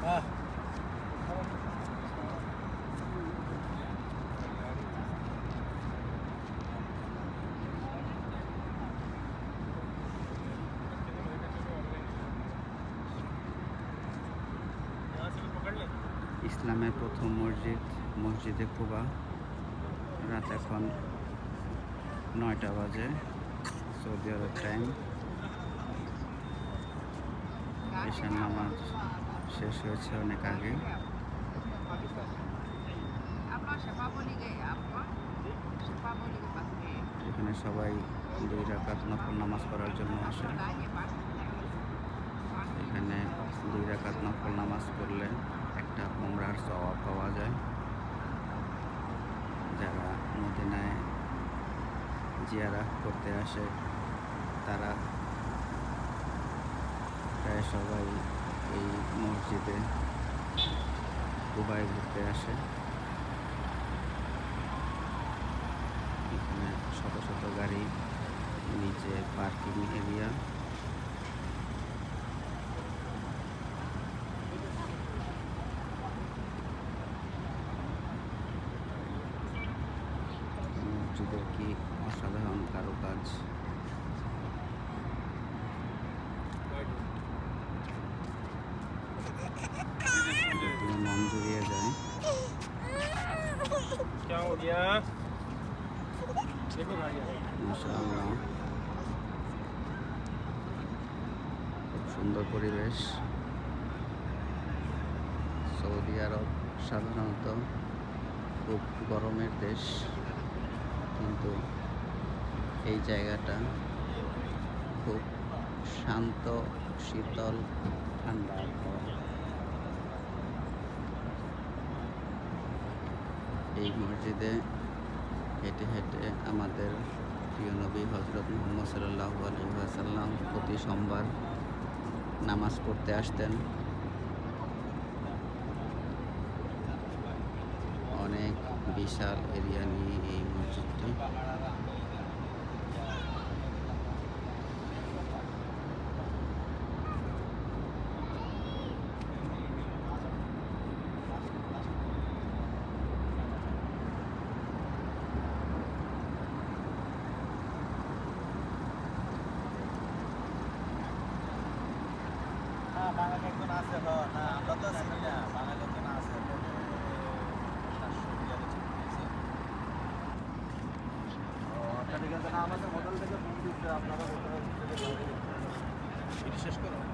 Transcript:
ইসলামের প্রথম মসজিদ মসজিদে কুবা। রাত এখন 9টা বাজে, সৌদি আরব টাইম। ঈশান নামাজ শেষ হয়েছে অনেক আগে। এখানে সবাই 2 রাকাত নফল নামাজ পড়ার জন্য আসে। এখানে 2 রাকাত নফল নামাজ পড়লে একটা উমরার সওয়াব পাওয়া যায়। যারা মদিনায় জিয়ারাত করতে আসে তারা প্রায় সবাই এই মসজিদে কুবায় ঘুরতে আসে। এখানে শত শত গাড়ি, নিচে পার্কিং এরিয়া। মসজিদের কি অসাধারণ কারুকাজ। মন জুড়িয়ে যায়। মাশাআল্লাহ, খুব সুন্দর পরিবেশ। সৌদি আরব সাধারণত খুব গরমের দেশ, কিন্তু এই জায়গাটা খুব শান্ত, শীতল, ঠান্ডা আবহাওয়া। এই মসজিদে হেঁটে হেঁটে আমাদের প্রিয় নবী হজরত মুহাম্মদ সাল্লাল্লাহু আলাইহি ওয়াসাল্লাম প্রতি সোমবার নামাজ পড়তে আসতেন। অনেক বিশাল এরিয়া নিয়ে এই মসজিদটি। বাঙালি একজন আছে, না আমরা তো চিনি না, বাঙালি একজন আছে। ঠিক আছে, না আমাদের হোটেল থেকে ফোন দিচ্ছে, আপনারা হোটেল থেকে শেষ করুন।